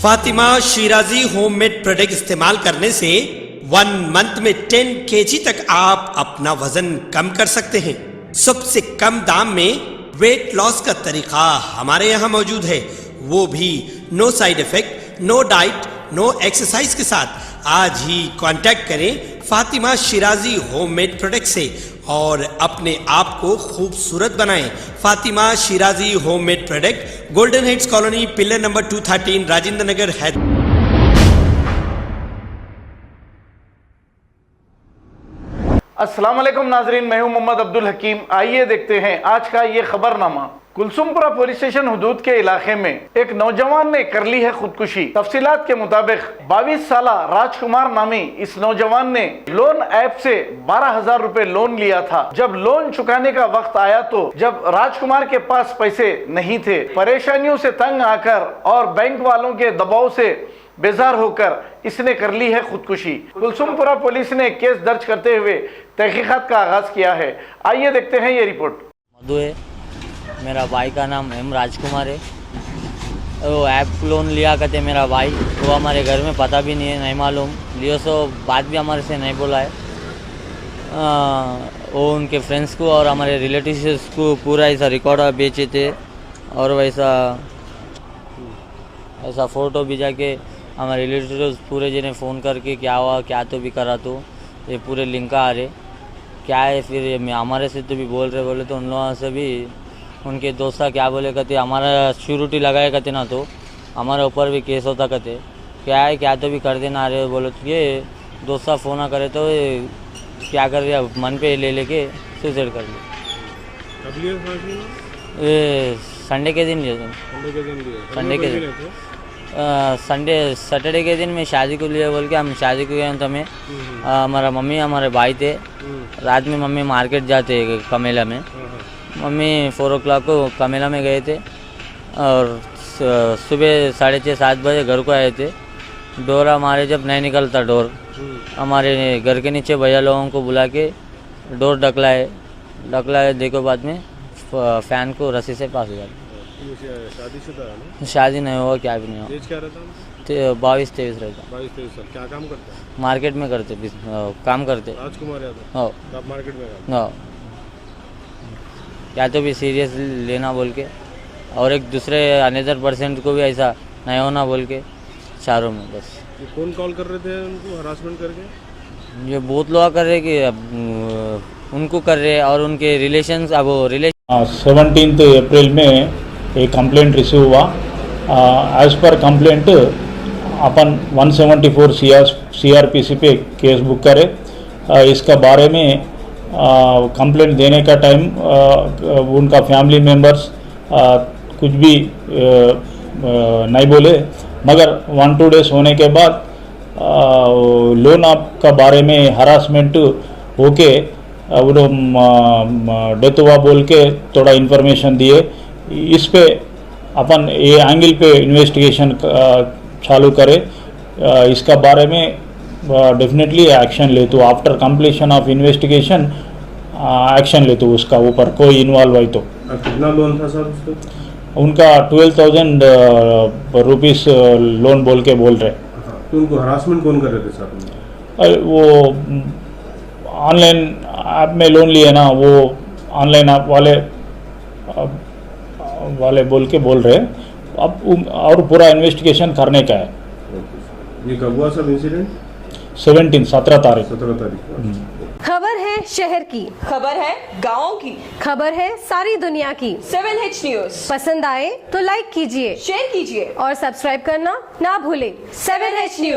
Fatima Shirazi homemade product इस्तेमाल करने से 1 मंथ में 10 kg तक आप अपना वजन कम कर सकते हैं। सबसे कम दाम में वेट लॉस का तरीका हमारे यहाँ मौजूद है, वो भी no side effect, no diet, no exercise के साथ। आज ही कांटेक्ट करें फातिमा शिराजी होममेड प्रोडक्ट से और अपने आप को खूबसूरत बनाएं। Fatima Shirazi homemade product, Golden Heads Colony, pillar number 213, Rajendra Nagar, Hyderabad. अस्सलाम वालेकुम नाजरीन, मैं हूं मोहम्मद अब्दुल हकीम। आइए देखते हैं आज का ये खबरनामा। कुलसुमपुरा पुलिस स्टेशन हुदूद के इलाके में एक नौजवान ने कर ली है खुदकुशी। तफसीलात के मुताबिक 22 साला राजकुमार नामी इस नौजवान ने लोन ऐप से 12,000 रुपए लोन लिया था। जब लोन चुकाने का वक्त आया तो जब राजकुमार के पास पैसे नहीं थे, परेशानियों से तंग आकर और बैंक वालों के दबाव से बेजार होकर इसने कर ली है खुदकुशी। कुलसुमपुरा पुलिस ने केस दर्ज करते हुए तहकीकात का आगाज किया है। आइए देखते हैं ये रिपोर्ट। मधु है, मेरा भाई का नाम एम राजकुमार है। वो ऐप लोन लिया करते मेरा भाई, वो हमारे घर में पता भी नहीं है, नहीं मालूम लियो, सो बात भी हमारे से नहीं बोला है। वो उनके फ्रेंड्स को और हमारे रिलेटिव्स को पूरा ऐसा रिकॉर्ड बेचे थे और वैसा ऐसा फ़ोटो भी जाके हमारे रिलेटिव्स पूरे जने फ़ोन करके क्या हुआ क्या तो भी करा, तो ये पूरे लिंक आ रहे क्या है। फिर ये हमारे से तो भी बोले तो उन लोगों से भी उनके दोस्त क्या बोले कहते हमारा श्योरिटी लगाए कहते ना, तो हमारे ऊपर भी केस होता कहते क्या है क्या तो भी कर देना रहे। बोले तो ये दोस्त फ़ोन करे तो ये क्या कर रहे मन पे ले लेके सुसाइड कर लिया। ये संडे के दिन लिया, सैटरडे के दिन में शादी को लिए बोल के हम शादी को गए। तो मैं हमारा मम्मी हमारे भाई थे। रात में मम्मी मार्केट जाते कमेला में, मम्मी 4 o'clock को कमेला में गए थे और सुबह 6:30-7 बजे घर को आए थे। डोर हमारे जब नहीं निकलता डोर, हमारे घर के नीचे भैया लोगों को बुला के डोर ढकलाए देखो, बाद में फैन को रस्सी से पास हो जाता। शादी नहीं हुआ, क्या भी नहीं हुआ। एज क्या रहता? 22-23 रहता। 22-23 साल। क्या काम करते हैं? मार्केट में करते काम करते। राजकुमार यादव। हाँ, आप मार्केट में हाँ, क्या तो भी सीरियस लेना बोल के और एक दूसरे अनदर पर्सेंट को भी ऐसा नहीं होना बोल के चारों में बस। ये कौन कॉल कर रहे थे उनको हरासमेंट करके? ये बहुत लोग कर रहे कि उनको कर रहे और उनके रिलेशंस, अब वो रिलेशन 17 अप्रैल में एक कंप्लेंट रिसीव हुआ। एज पर कंप्लेंट अपन 174 CRPC पे केस बुक करे। इसका बारे में कंप्लेंट देने का टाइम उनका फैमिली मेंबर्स कुछ भी नहीं बोले, मगर 1-2 डेज होने के बाद लोन आप का बारे में हरासमेंट होके वो डेथ हुआ बोल के थोड़ा इन्फॉर्मेशन दिए। इस पे अपन ये एंगल पे इन्वेस्टिगेशन चालू करे। इसका बारे में डेफिनेटली एक्शन ले तो after completion of investigation action ले तो उसका ऊपर कोई इन्वॉल्व है तो। कितना लोन था सर उसका? उनका 12,000 रुपीस लोन बोल के बोल रहे। तो उनको हरासमेंट कौन कर रहे थे सर? वो ऑनलाइन ऐप में लोन लिए ना, वो ऑनलाइन ऐप वाले बोल के बोल रहे। अब और पूरा इन्वेस्टिगेशन करने का है। ये कब हुआ सब इंसिडेंट? 17 तारीख। खबर है शहर की, खबर है गाँव की, खबर है सारी दुनिया की। 7H न्यूज पसंद आए तो लाइक कीजिए, शेयर कीजिए और सब्सक्राइब करना ना भूलें। 7H news.